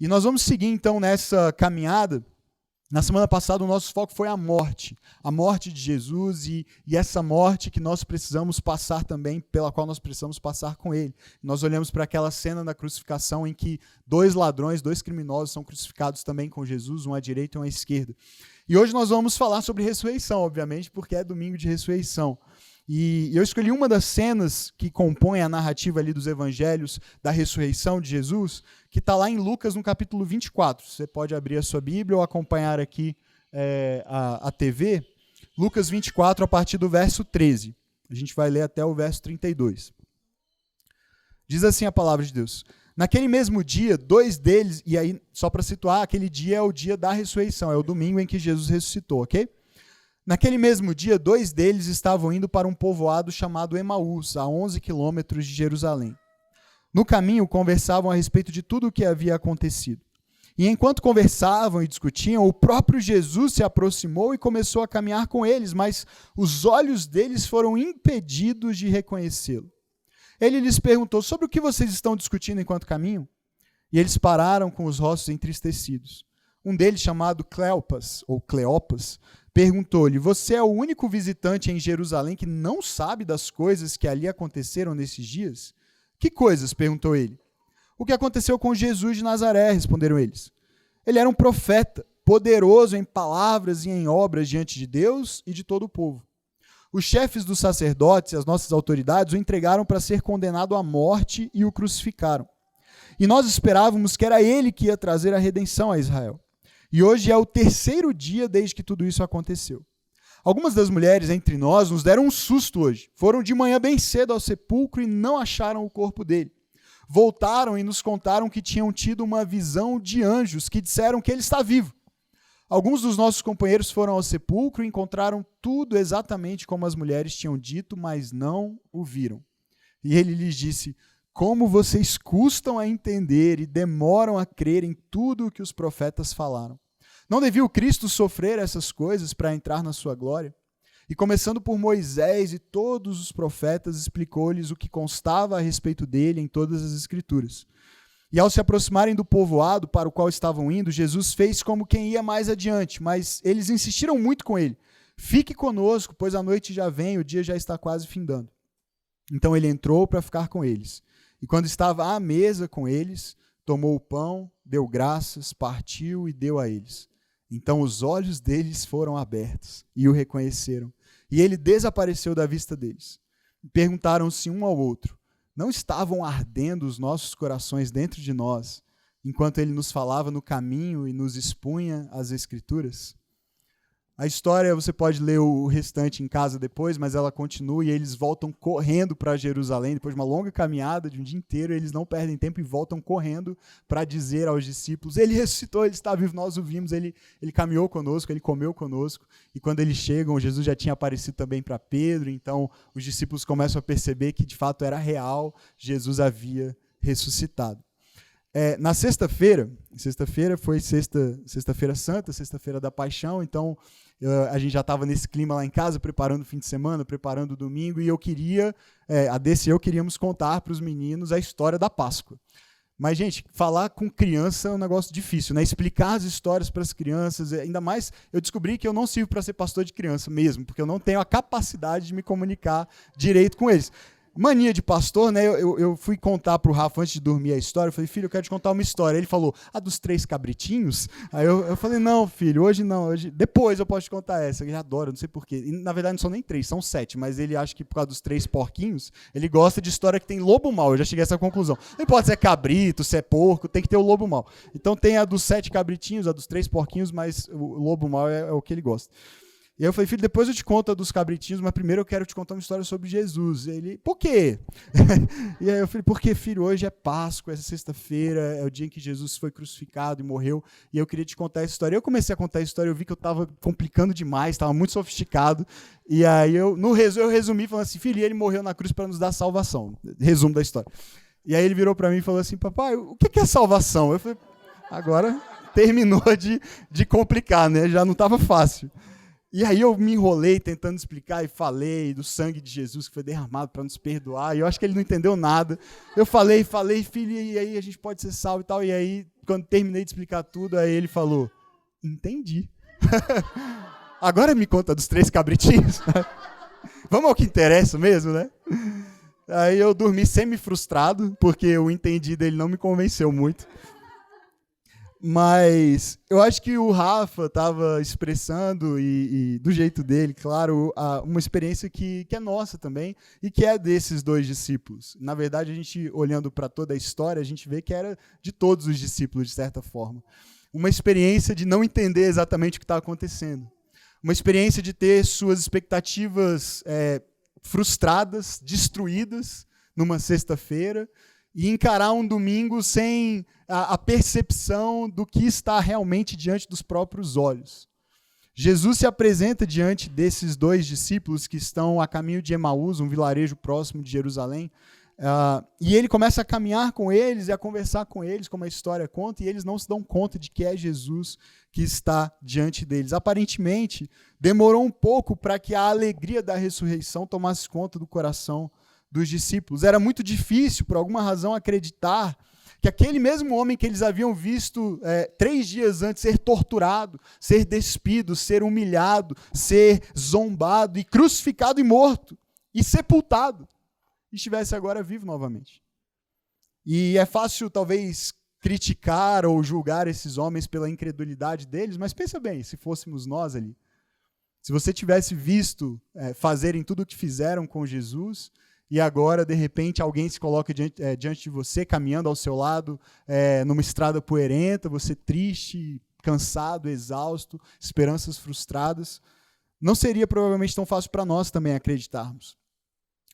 E nós vamos seguir então nessa caminhada. Na semana passada o nosso foco foi a morte de Jesus e essa morte que nós precisamos passar também, pela qual nós precisamos passar com ele. Nós olhamos para aquela cena da crucificação em que dois ladrões, dois criminosos são crucificados também com Jesus, um à direita e um à esquerda. E hoje nós vamos falar sobre ressurreição, obviamente, porque é domingo de ressurreição. E eu escolhi uma das cenas que compõem a narrativa ali dos evangelhos da ressurreição de Jesus, que está lá em Lucas, no capítulo 24. Você pode abrir a sua Bíblia ou acompanhar aqui a TV. Lucas 24, a partir do verso 13. A gente vai ler até o verso 32. Diz assim a palavra de Deus. Naquele mesmo dia, dois deles, e aí, só para situar, aquele dia é o dia da ressurreição, é o domingo em que Jesus ressuscitou, ok? Naquele mesmo dia, dois deles estavam indo para um povoado chamado Emaús, a 11 quilômetros de Jerusalém. No caminho, conversavam a respeito de tudo o que havia acontecido. E enquanto conversavam e discutiam, o próprio Jesus se aproximou e começou a caminhar com eles, mas os olhos deles foram impedidos de reconhecê-lo. Ele lhes perguntou, sobre o que vocês estão discutindo enquanto caminham? E eles pararam com os rostos entristecidos. Um deles, chamado Cleopas, perguntou-lhe, você é o único visitante em Jerusalém que não sabe das coisas que ali aconteceram nesses dias? Que coisas? Perguntou ele. O que aconteceu com Jesus de Nazaré, responderam eles. Ele era um profeta, poderoso em palavras e em obras diante de Deus e de todo o povo. Os chefes dos sacerdotes e as nossas autoridades o entregaram para ser condenado à morte e o crucificaram. E nós esperávamos que era ele que ia trazer a redenção a Israel. E hoje é o terceiro dia desde que tudo isso aconteceu. Algumas das mulheres entre nós nos deram um susto hoje. Foram de manhã bem cedo ao sepulcro e não acharam o corpo dele. Voltaram e nos contaram que tinham tido uma visão de anjos que disseram que ele está vivo. Alguns dos nossos companheiros foram ao sepulcro e encontraram tudo exatamente como as mulheres tinham dito, mas não o viram. E ele lhes disse, como vocês custam a entender e demoram a crer em tudo o que os profetas falaram. Não devia o Cristo sofrer essas coisas para entrar na sua glória? E começando por Moisés e todos os profetas, explicou-lhes o que constava a respeito dele em todas as Escrituras. E ao se aproximarem do povoado para o qual estavam indo, Jesus fez como quem ia mais adiante, mas eles insistiram muito com ele. Fique conosco, pois a noite já vem, o dia já está quase findando. Então ele entrou para ficar com eles. E quando estava à mesa com eles, tomou o pão, deu graças, partiu e deu a eles. Então os olhos deles foram abertos e o reconheceram. E ele desapareceu da vista deles. Perguntaram-se um ao outro, não estavam ardendo os nossos corações dentro de nós, enquanto ele nos falava no caminho e nos expunha as Escrituras? A história, você pode ler o restante em casa depois, mas ela continua e eles voltam correndo para Jerusalém, depois de uma longa caminhada de um dia inteiro, eles não perdem tempo e voltam correndo para dizer aos discípulos, ele ressuscitou, ele está vivo, nós o vimos, ele caminhou conosco, ele comeu conosco, e quando eles chegam, Jesus já tinha aparecido também para Pedro, então os discípulos começam a perceber que de fato era real, Jesus havia ressuscitado. Na sexta-feira foi sexta-feira santa, sexta-feira da paixão, então a gente já estava nesse clima lá em casa, preparando o fim de semana, preparando o domingo, e queríamos contar para os meninos a história da Páscoa. Mas, gente, falar com criança é um negócio difícil, né? Explicar as histórias para as crianças, ainda mais, eu descobri que eu não sirvo para ser pastor de criança mesmo, porque eu não tenho a capacidade de me comunicar direito com eles. Mania de pastor, né? Eu fui contar pro Rafa antes de dormir a história. Eu falei, filho, eu quero te contar uma história. Ele falou, a dos 3 cabritinhos? Aí eu falei, não, filho, hoje não. Depois eu posso te contar essa. Ele adora, não sei porquê. E, na verdade, não são nem 3, são 7. Mas ele acha que por causa dos 3 porquinhos, ele gosta de história que tem lobo mau. Eu já cheguei a essa conclusão. Não importa se é cabrito, se é porco, tem que ter o lobo mau. Então tem a dos 7 cabritinhos, a dos 3 porquinhos, mas o lobo mau é o que ele gosta. E aí eu falei, filho, depois eu te conto a dos cabritinhos, mas primeiro eu quero te contar uma história sobre Jesus. E ele, por quê? E aí eu falei, porque, filho, hoje é Páscoa, essa sexta-feira, é o dia em que Jesus foi crucificado e morreu, e eu queria te contar essa história. Eu comecei a contar a história, eu vi que eu estava complicando demais, estava muito sofisticado, e aí eu resumi falando assim, filho, ele morreu na cruz para nos dar salvação. Resumo da história. E aí ele virou para mim e falou assim, papai, o que é salvação? Eu falei, agora terminou de complicar, né? Já não estava fácil. E aí eu me enrolei tentando explicar e falei do sangue de Jesus que foi derramado para nos perdoar. E eu acho que ele não entendeu nada. Eu falei, filho, e aí a gente pode ser salvo e tal. E aí quando terminei de explicar tudo, aí ele falou, entendi. Agora me conta dos 3 cabritinhos. Vamos ao que interessa mesmo, né? Aí eu dormi semi-frustrado, porque o entendi dele não me convenceu muito. Mas eu acho que o Rafa estava expressando, e do jeito dele, claro, uma experiência que é nossa também, e que é desses 2 discípulos. Na verdade, a gente, olhando para toda a história, a gente vê que era de todos os discípulos, de certa forma. Uma experiência de não entender exatamente o que está acontecendo. Uma experiência de ter suas expectativas frustradas, destruídas, numa sexta-feira, e encarar um domingo sem a percepção do que está realmente diante dos próprios olhos. Jesus se apresenta diante desses 2 discípulos que estão a caminho de Emaús, um vilarejo próximo de Jerusalém, e ele começa a caminhar com eles e a conversar com eles, como a história conta, e eles não se dão conta de que é Jesus que está diante deles. Aparentemente, demorou um pouco para que a alegria da ressurreição tomasse conta do coração dos discípulos. Era muito difícil, por alguma razão, acreditar que aquele mesmo homem que eles haviam visto 3 dias antes ser torturado, ser despido, ser humilhado, ser zombado e crucificado e morto e sepultado, estivesse agora vivo novamente. E é fácil, talvez, criticar ou julgar esses homens pela incredulidade deles, mas pensa bem, se fôssemos nós ali, se você tivesse visto fazerem tudo o que fizeram com Jesus, e agora, de repente, alguém se coloca diante de você, caminhando ao seu lado, numa estrada poeirenta, você triste, cansado, exausto, esperanças frustradas, não seria provavelmente tão fácil para nós também acreditarmos.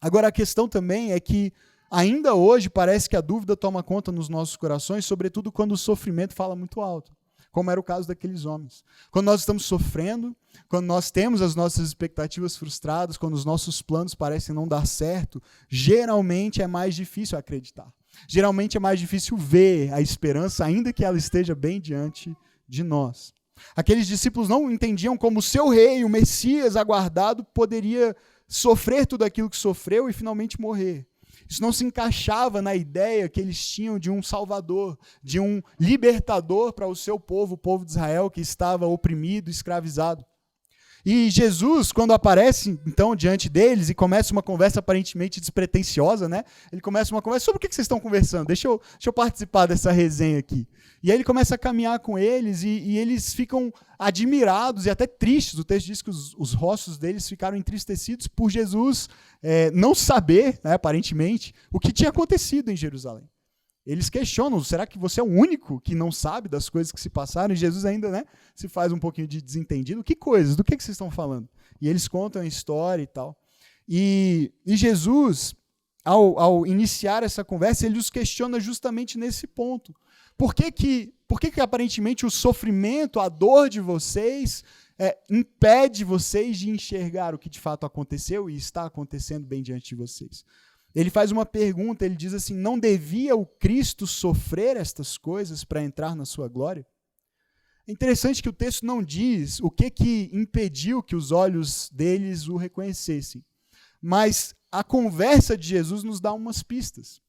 Agora, a questão também é que, ainda hoje, parece que a dúvida toma conta nos nossos corações, sobretudo quando o sofrimento fala muito alto, como era o caso daqueles homens. Quando nós estamos sofrendo, quando nós temos as nossas expectativas frustradas, quando os nossos planos parecem não dar certo, geralmente é mais difícil acreditar. Geralmente é mais difícil ver a esperança, ainda que ela esteja bem diante de nós. Aqueles discípulos não entendiam como o seu rei, o Messias aguardado, poderia sofrer tudo aquilo que sofreu e finalmente morrer. Isso não se encaixava na ideia que eles tinham de um salvador, de um libertador para o seu povo, o povo de Israel que estava oprimido, escravizado. E Jesus, quando aparece, então, diante deles e começa uma conversa aparentemente despretensiosa, né? Ele começa uma conversa, sobre o que vocês estão conversando? Deixa eu participar dessa resenha aqui. E aí ele começa a caminhar com eles e eles ficam admirados e até tristes. O texto diz que os rostos deles ficaram entristecidos por Jesus não saber, né, aparentemente, o que tinha acontecido em Jerusalém. Eles questionam, será que você é o único que não sabe das coisas que se passaram? E Jesus ainda, né, se faz um pouquinho de desentendido. Que coisas? Do que vocês estão falando? E eles contam a história e tal. E Jesus, ao iniciar essa conversa, ele os questiona justamente nesse ponto. Por que aparentemente o sofrimento, a dor de vocês impede vocês de enxergar o que de fato aconteceu e está acontecendo bem diante de vocês? Ele faz uma pergunta, ele diz assim, não devia o Cristo sofrer estas coisas para entrar na sua glória? É interessante que o texto não diz o que impediu que os olhos deles o reconhecessem, mas a conversa de Jesus nos dá umas pistas,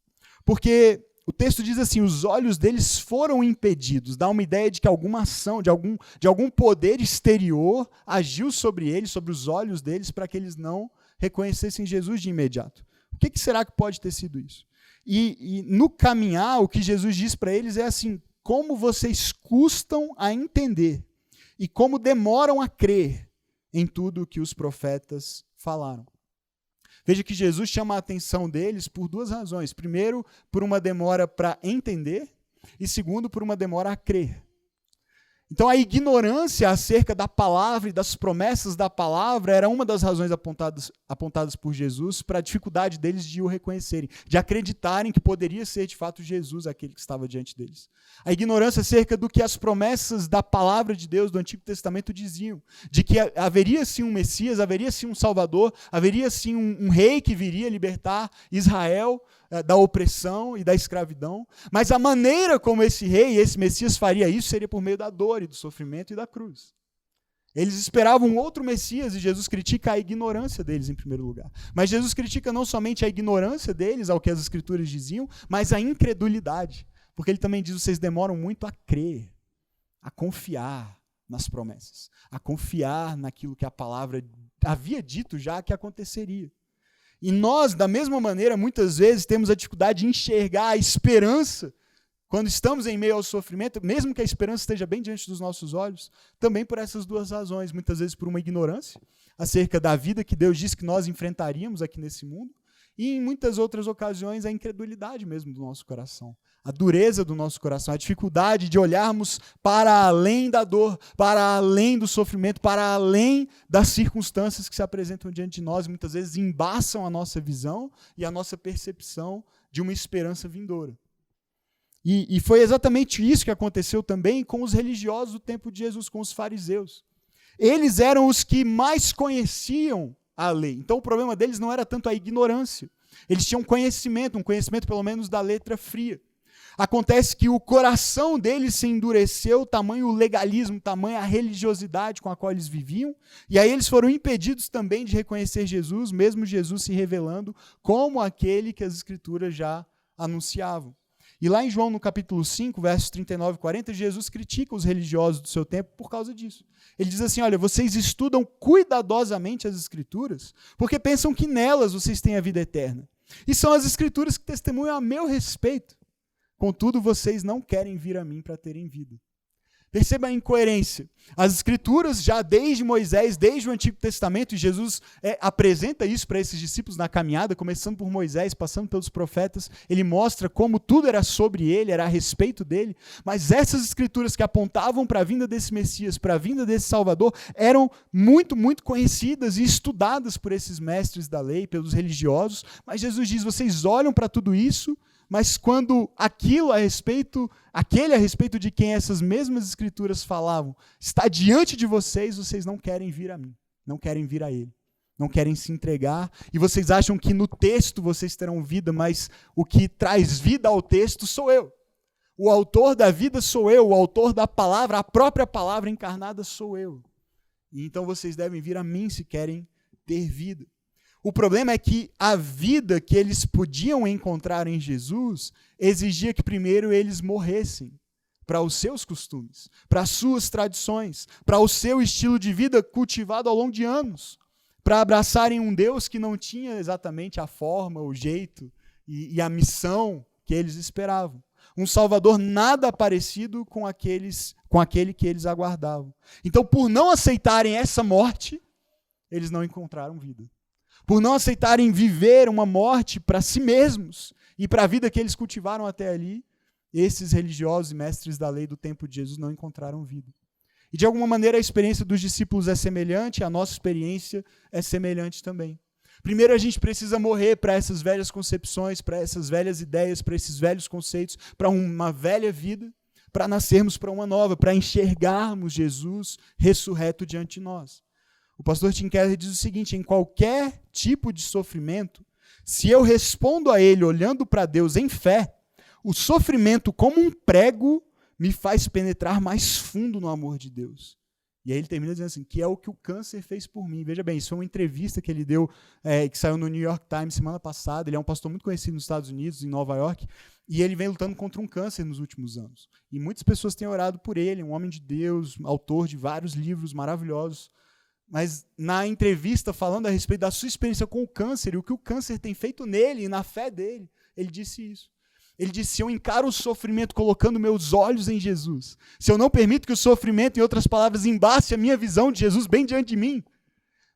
porque o texto diz assim, os olhos deles foram impedidos, dá uma ideia de que alguma ação, de algum poder exterior agiu sobre eles, sobre os olhos deles, para que eles não reconhecessem Jesus de imediato. O que será que pode ter sido isso? E no caminhar, o que Jesus diz para eles é assim, como vocês custam a entender e como demoram a crer em tudo o que os profetas falaram. Veja que Jesus chama a atenção deles por 2 razões. Primeiro, por uma demora para entender e segundo, por uma demora a crer. Então, a ignorância acerca da palavra e das promessas da palavra era uma das razões apontadas por Jesus para a dificuldade deles de o reconhecerem, de acreditarem que poderia ser de fato Jesus aquele que estava diante deles. A ignorância acerca do que as promessas da palavra de Deus do Antigo Testamento diziam, de que haveria sim um Messias, haveria sim um Salvador, haveria sim um rei que viria libertar Israel da opressão e da escravidão, mas a maneira como esse rei, esse Messias faria isso seria por meio da dor e do sofrimento e da cruz. Eles esperavam um outro Messias e Jesus critica a ignorância deles em primeiro lugar. Mas Jesus critica não somente a ignorância deles, ao que as Escrituras diziam, mas a incredulidade. Porque ele também diz, vocês demoram muito a crer, a confiar nas promessas, a confiar naquilo que a palavra havia dito já que aconteceria. E nós, da mesma maneira, muitas vezes temos a dificuldade de enxergar a esperança quando estamos em meio ao sofrimento, mesmo que a esperança esteja bem diante dos nossos olhos, também por essas duas razões. Muitas vezes por uma ignorância acerca da vida que Deus disse que nós enfrentaríamos aqui nesse mundo, e em muitas outras ocasiões a incredulidade mesmo do nosso coração, a dureza do nosso coração, a dificuldade de olharmos para além da dor, para além do sofrimento, para além das circunstâncias que se apresentam diante de nós, e muitas vezes embaçam a nossa visão e a nossa percepção de uma esperança vindoura. E foi exatamente isso que aconteceu também com os religiosos do tempo de Jesus, com os fariseus. Eles eram os que mais conheciam a lei. Então o problema deles não era tanto a ignorância. Eles tinham conhecimento, um conhecimento pelo menos da letra fria. Acontece que o coração deles se endureceu, tamanho o legalismo, tamanho a religiosidade com a qual eles viviam, e aí eles foram impedidos também de reconhecer Jesus, mesmo Jesus se revelando como aquele que as Escrituras já anunciavam. E lá em João, no capítulo 5, versos 39 e 40, Jesus critica os religiosos do seu tempo por causa disso. Ele diz assim, olha, vocês estudam cuidadosamente as Escrituras, porque pensam que nelas vocês têm a vida eterna. E são as Escrituras que testemunham a meu respeito. Contudo, vocês não querem vir a mim para terem vida. Perceba a incoerência. As Escrituras, já desde Moisés, desde o Antigo Testamento, e Jesus apresenta isso para esses discípulos na caminhada, começando por Moisés, passando pelos profetas, ele mostra como tudo era sobre ele, era a respeito dele, mas essas Escrituras que apontavam para a vinda desse Messias, para a vinda desse Salvador, eram muito, muito conhecidas e estudadas por esses mestres da lei, pelos religiosos, mas Jesus diz, vocês olham para tudo isso, mas quando aquele a respeito de quem essas mesmas Escrituras falavam, está diante de vocês, vocês não querem vir a mim, não querem vir a Ele, não querem se entregar, e vocês acham que no texto vocês terão vida, mas o que traz vida ao texto sou eu. O autor da vida sou eu, o autor da palavra, a própria palavra encarnada sou eu. E então vocês devem vir a mim se querem ter vida. O problema é que a vida que eles podiam encontrar em Jesus exigia que primeiro eles morressem para os seus costumes, para as suas tradições, para o seu estilo de vida cultivado ao longo de anos, para abraçarem um Deus que não tinha exatamente a forma, o jeito e a missão que eles esperavam. Um Salvador nada parecido com aquele que eles aguardavam. Então, por não aceitarem essa morte, eles não encontraram vida. Por não aceitarem viver uma morte para si mesmos e para a vida que eles cultivaram até ali, esses religiosos e mestres da lei do tempo de Jesus não encontraram vida. E de alguma maneira a experiência dos discípulos é semelhante, a nossa experiência é semelhante também. Primeiro a gente precisa morrer para essas velhas concepções, para essas velhas ideias, para esses velhos conceitos, para uma velha vida, para nascermos para uma nova, para enxergarmos Jesus ressurreto diante de nós. O pastor Tim Keller diz o seguinte, em qualquer tipo de sofrimento, se eu respondo a ele olhando para Deus em fé, o sofrimento como um prego me faz penetrar mais fundo no amor de Deus. E aí ele termina dizendo assim, que é o que o câncer fez por mim. Veja bem, isso foi uma entrevista que ele deu, que saiu no New York Times semana passada. Ele é um pastor muito conhecido nos Estados Unidos, em Nova York, e ele vem lutando contra um câncer nos últimos anos. E muitas pessoas têm orado por ele, um homem de Deus, autor de vários livros maravilhosos. Mas na entrevista, falando a respeito da sua experiência com o câncer e o que o câncer tem feito nele e na fé dele, ele disse isso. Ele disse, se eu encaro o sofrimento colocando meus olhos em Jesus, se eu não permito que o sofrimento, em outras palavras, embace a minha visão de Jesus bem diante de mim,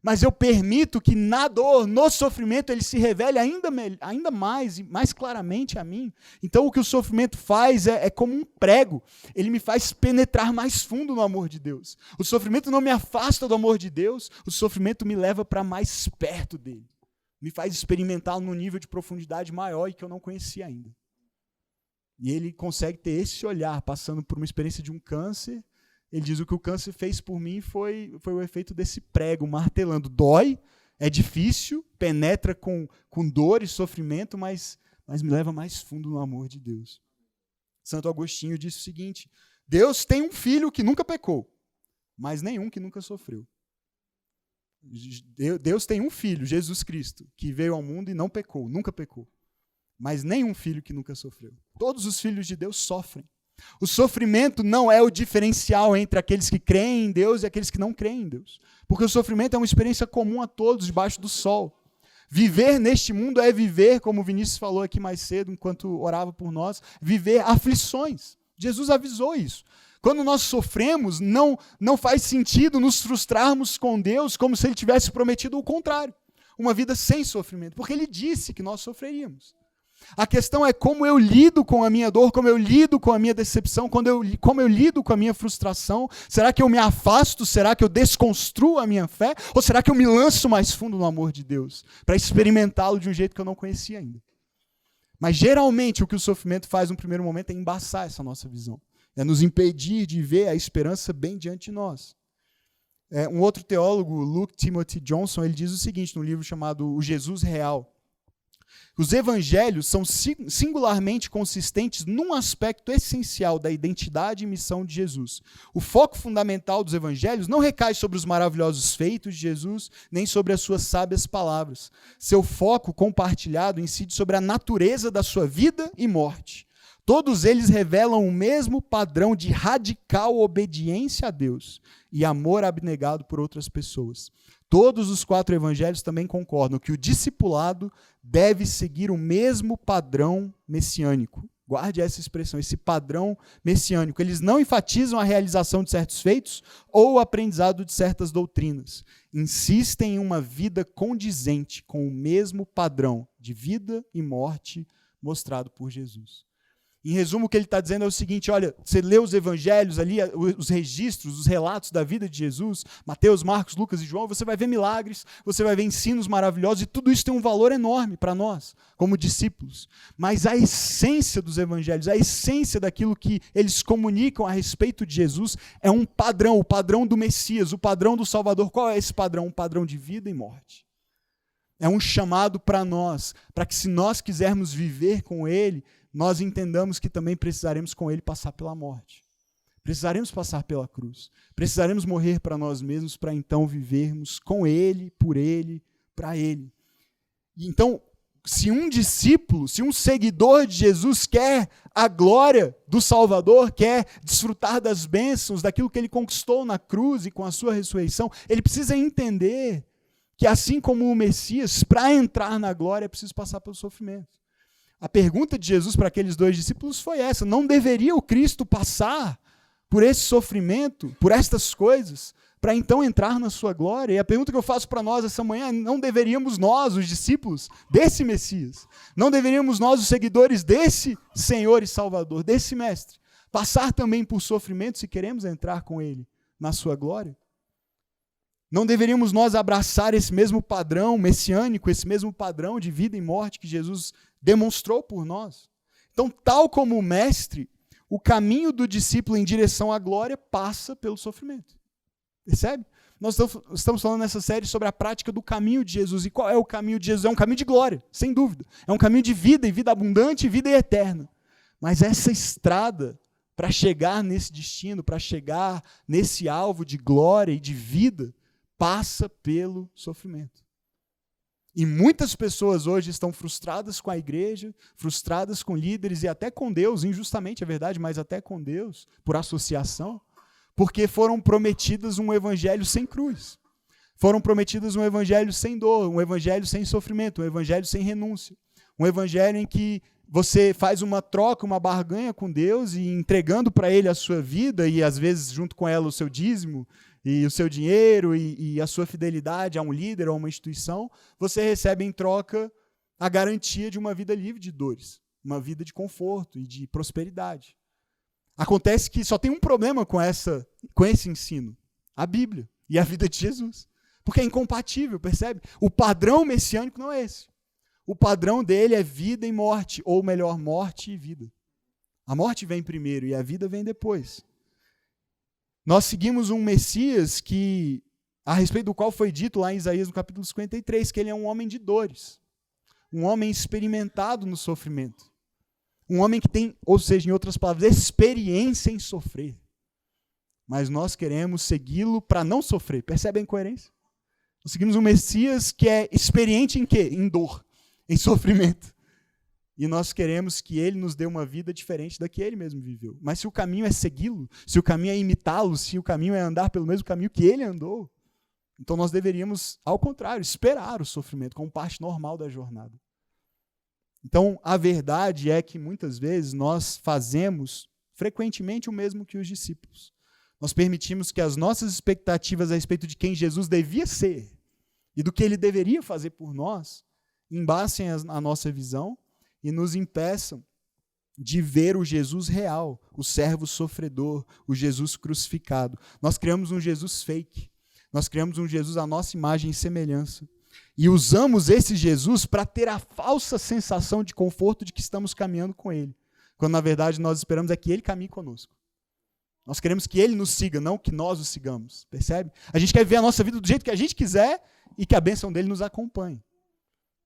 mas eu permito que na dor, no sofrimento, ele se revele ainda mais claramente a mim. Então o que o sofrimento faz é como um prego, ele me faz penetrar mais fundo no amor de Deus. O sofrimento não me afasta do amor de Deus, o sofrimento me leva para mais perto dele. Me faz experimentar num nível de profundidade maior e que eu não conhecia ainda. E ele consegue ter esse olhar, passando por uma experiência de um câncer. Ele diz, o que o câncer fez por mim foi o efeito desse prego, martelando. Dói, é difícil, penetra com dor e sofrimento, mas me leva mais fundo no amor de Deus. Santo Agostinho disse o seguinte, Deus tem um filho que nunca pecou, mas nenhum que nunca sofreu. Deus tem um filho, Jesus Cristo, que veio ao mundo e não pecou, nunca pecou. mas nenhum filho que nunca sofreu. Todos os filhos de Deus sofrem. O sofrimento não é o diferencial entre aqueles que creem em Deus e aqueles que não creem em Deus. Porque o sofrimento é uma experiência comum a todos, debaixo do sol. Viver neste mundo é viver, como o Vinícius falou aqui mais cedo, enquanto orava por nós, viver aflições. Jesus avisou isso. Quando nós sofremos, não faz sentido nos frustrarmos com Deus como se Ele tivesse prometido o contrário. Uma vida sem sofrimento, porque Ele disse que nós sofreríamos. A questão é como eu lido com a minha dor, como eu lido com a minha decepção, como eu lido com a minha frustração. Será que eu me afasto? Será que eu desconstruo a minha fé? Ou será que eu me lanço mais fundo no amor de Deus, para experimentá-lo de um jeito que eu não conhecia ainda? Mas geralmente o que o sofrimento faz no primeiro momento é embaçar essa nossa visão. É nos impedir de ver a esperança bem diante de nós. Um outro teólogo, Luke Timothy Johnson, ele diz o seguinte no livro chamado O Jesus Real. Os evangelhos são singularmente consistentes num aspecto essencial da identidade e missão de Jesus. O foco fundamental dos evangelhos não recai sobre os maravilhosos feitos de Jesus, nem sobre as suas sábias palavras. Seu foco compartilhado incide sobre a natureza da sua vida e morte. Todos eles revelam o mesmo padrão de radical obediência a Deus e amor abnegado por outras pessoas. Todos os 4 evangelhos também concordam que o discipulado deve seguir o mesmo padrão messiânico. Guarde essa expressão, esse padrão messiânico. Eles não enfatizam a realização de certos feitos ou o aprendizado de certas doutrinas. Insistem em uma vida condizente com o mesmo padrão de vida e morte mostrado por Jesus. Em resumo, o que ele está dizendo é o seguinte, olha, você lê os evangelhos ali, os registros, os relatos da vida de Jesus, Mateus, Marcos, Lucas e João, você vai ver milagres, você vai ver ensinos maravilhosos, e tudo isso tem um valor enorme para nós, como discípulos. Mas a essência dos evangelhos, a essência daquilo que eles comunicam a respeito de Jesus, é um padrão, o padrão do Messias, o padrão do Salvador. Qual é esse padrão? Um padrão de vida e morte. É um chamado para nós, para que se nós quisermos viver com Ele, nós entendamos que também precisaremos com Ele passar pela morte. Precisaremos passar pela cruz. Precisaremos morrer para nós mesmos para então vivermos com Ele, por Ele, para Ele. E então, se um discípulo, se um seguidor de Jesus quer a glória do Salvador, quer desfrutar das bênçãos, daquilo que Ele conquistou na cruz e com a sua ressurreição, ele precisa entender que assim como o Messias, para entrar na glória é preciso passar pelo sofrimento. A pergunta de Jesus para aqueles 2 discípulos foi essa: não deveria o Cristo passar por esse sofrimento, por estas coisas, para então entrar na sua glória? E a pergunta que eu faço para nós essa manhã é: não deveríamos nós, os discípulos desse Messias, não deveríamos nós, os seguidores desse Senhor e Salvador, desse Mestre, passar também por sofrimento se queremos entrar com Ele na sua glória? Não deveríamos nós abraçar esse mesmo padrão messiânico, esse mesmo padrão de vida e morte que Jesus demonstrou por nós? Então, tal como o mestre, o caminho do discípulo em direção à glória passa pelo sofrimento. Percebe? Nós estamos falando nessa série sobre a prática do caminho de Jesus. E qual é o caminho de Jesus? É um caminho de glória, sem dúvida. É um caminho de vida, e vida abundante, e vida eterna. Mas essa estrada para chegar nesse destino, para chegar nesse alvo de glória e de vida, passa pelo sofrimento. E muitas pessoas hoje estão frustradas com a igreja, frustradas com líderes e até com Deus, injustamente é verdade, mas até com Deus, por associação, porque foram prometidas um evangelho sem cruz. Foram prometidas um evangelho sem dor, um evangelho sem sofrimento, um evangelho sem renúncia. Um evangelho em que você faz uma troca, uma barganha com Deus e entregando para Ele a sua vida e às vezes junto com ela o seu dízimo, e o seu dinheiro e a sua fidelidade a um líder ou a uma instituição, você recebe em troca a garantia de uma vida livre de dores, uma vida de conforto e de prosperidade. Acontece que só tem um problema com esse ensino, a Bíblia e a vida de Jesus, porque é incompatível, percebe? O padrão messiânico não é esse. O padrão dele é vida e morte, ou melhor, morte e vida. A morte vem primeiro e a vida vem depois. Nós seguimos um Messias a respeito do qual foi dito lá em Isaías, no capítulo 53, que ele é um homem de dores, um homem experimentado no sofrimento, um homem que tem, ou seja, em outras palavras, experiência em sofrer. Mas nós queremos segui-lo para não sofrer. Percebe a incoerência? Nós seguimos um Messias que é experiente em quê? Em dor, em sofrimento. E nós queremos que ele nos dê uma vida diferente da que ele mesmo viveu. Mas se o caminho é segui-lo, se o caminho é imitá-lo, se o caminho é andar pelo mesmo caminho que ele andou, então nós deveríamos, ao contrário, esperar o sofrimento como parte normal da jornada. Então, a verdade é que muitas vezes nós fazemos frequentemente o mesmo que os discípulos. Nós permitimos que as nossas expectativas a respeito de quem Jesus devia ser e do que ele deveria fazer por nós embasem a nossa visão e nos impeçam de ver o Jesus real, o servo sofredor, o Jesus crucificado. Nós criamos um Jesus fake. Nós criamos um Jesus à nossa imagem e semelhança. E usamos esse Jesus para ter a falsa sensação de conforto de que estamos caminhando com ele. Quando, na verdade, nós esperamos é que ele caminhe conosco. Nós queremos que ele nos siga, não que nós o sigamos. Percebe? A gente quer viver a nossa vida do jeito que a gente quiser e que a bênção dele nos acompanhe.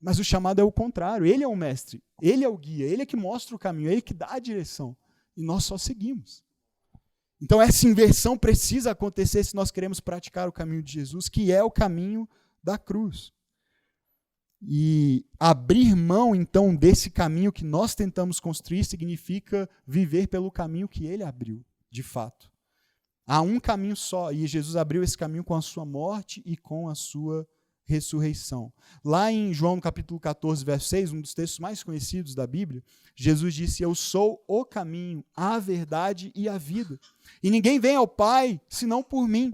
Mas o chamado é o contrário. Ele é o mestre, ele é o guia, ele é que mostra o caminho, ele que dá a direção. E nós só seguimos. Então essa inversão precisa acontecer se nós queremos praticar o caminho de Jesus, que é o caminho da cruz. E abrir mão, então, desse caminho que nós tentamos construir significa viver pelo caminho que ele abriu, de fato. Há um caminho só, e Jesus abriu esse caminho com a sua morte e com a sua ressurreição. Lá em João, no capítulo 14, verso 6, um dos textos mais conhecidos da Bíblia, Jesus disse: eu sou o caminho, a verdade e a vida. E ninguém vem ao Pai senão por mim.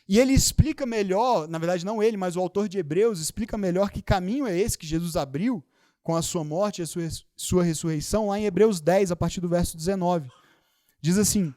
E ele explica melhor, na verdade não ele, mas o autor de Hebreus explica melhor que caminho é esse que Jesus abriu com a sua morte e a sua ressurreição, lá em Hebreus 10, a partir do verso 19. Diz assim: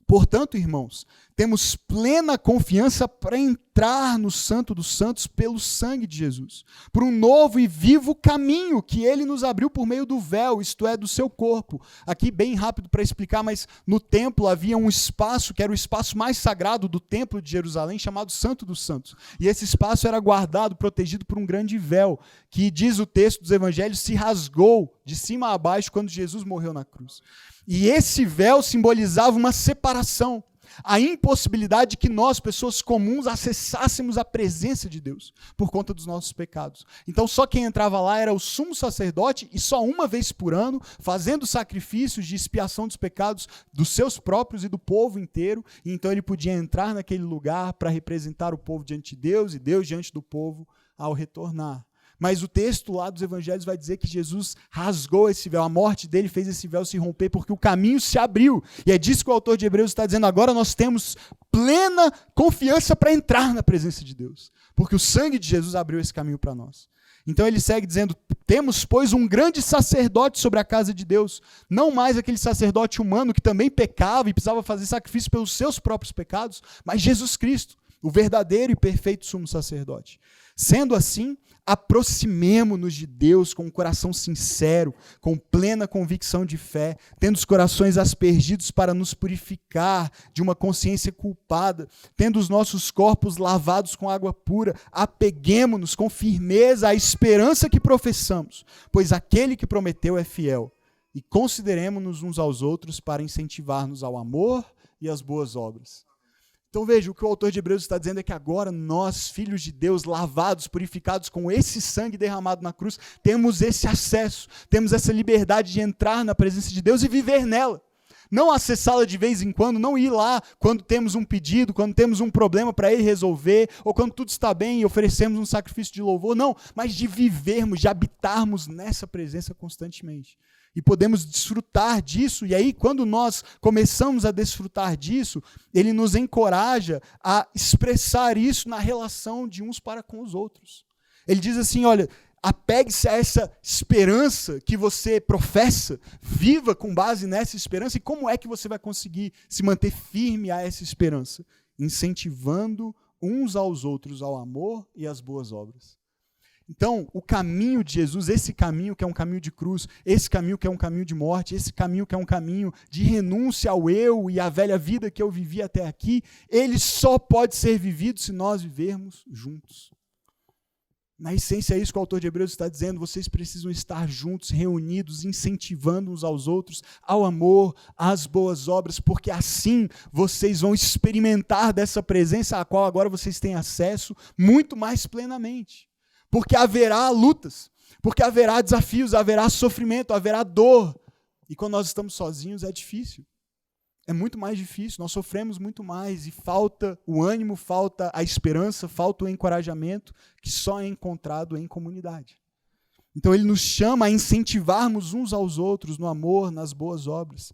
portanto, irmãos, temos plena confiança para entrar no Santo dos Santos pelo sangue de Jesus, por um novo e vivo caminho que ele nos abriu por meio do véu, isto é, do seu corpo. Aqui bem rápido para explicar, mas no templo havia um espaço que era o espaço mais sagrado do templo de Jerusalém, chamado Santo dos Santos. E esse espaço era guardado, protegido por um grande véu, que, diz o texto dos evangelhos, se rasgou de cima a baixo quando Jesus morreu na cruz. E esse véu simbolizava uma separação, a impossibilidade de que nós, pessoas comuns, acessássemos a presença de Deus por conta dos nossos pecados. Então só quem entrava lá era o sumo sacerdote, e só uma vez por ano, fazendo sacrifícios de expiação dos pecados dos seus próprios e do povo inteiro. E então ele podia entrar naquele lugar para representar o povo diante de Deus e Deus diante do povo ao retornar. Mas o texto lá dos evangelhos vai dizer que Jesus rasgou esse véu, a morte dele fez esse véu se romper porque o caminho se abriu. E é disso que o autor de Hebreus está dizendo: agora nós temos plena confiança para entrar na presença de Deus, porque o sangue de Jesus abriu esse caminho para nós. Então ele segue dizendo: temos, pois, um grande sacerdote sobre a casa de Deus, não mais aquele sacerdote humano que também pecava e precisava fazer sacrifício pelos seus próprios pecados, mas Jesus Cristo, o verdadeiro e perfeito sumo sacerdote. Sendo assim, aproximemo-nos de Deus com um coração sincero, com plena convicção de fé, tendo os corações aspergidos para nos purificar de uma consciência culpada, tendo os nossos corpos lavados com água pura, apeguemo-nos com firmeza à esperança que professamos, pois aquele que prometeu é fiel, e consideremo-nos uns aos outros para incentivar-nos ao amor e às boas obras. Então veja, o que o autor de Hebreus está dizendo é que agora nós, filhos de Deus, lavados, purificados com esse sangue derramado na cruz, temos esse acesso, temos essa liberdade de entrar na presença de Deus e viver nela. Não acessá-la de vez em quando, não ir lá quando temos um pedido, quando temos um problema para ir resolver, ou quando tudo está bem e oferecemos um sacrifício de louvor, não, mas de vivermos, de habitarmos nessa presença constantemente. E podemos desfrutar disso, e aí quando nós começamos a desfrutar disso, ele nos encoraja a expressar isso na relação de uns para com os outros. Ele diz assim: olha, apegue-se a essa esperança que você professa, viva com base nessa esperança. E como é que você vai conseguir se manter firme a essa esperança? Incentivando uns aos outros ao amor e às boas obras. Então, o caminho de Jesus, esse caminho que é um caminho de cruz, esse caminho que é um caminho de morte, esse caminho que é um caminho de renúncia ao eu e à velha vida que eu vivi até aqui, ele só pode ser vivido se nós vivermos juntos. Na essência é isso que o autor de Hebreus está dizendo: vocês precisam estar juntos, reunidos, incentivando uns aos outros ao amor, às boas obras, porque assim vocês vão experimentar dessa presença a qual agora vocês têm acesso muito mais plenamente. Porque haverá lutas, Porque haverá desafios, haverá sofrimento, haverá dor. E quando nós estamos sozinhos é difícil. É muito mais difícil, nós sofremos muito mais e falta o ânimo, falta a esperança, falta o encorajamento que só é encontrado em comunidade. Então ele nos chama a incentivarmos uns aos outros no amor, nas boas obras.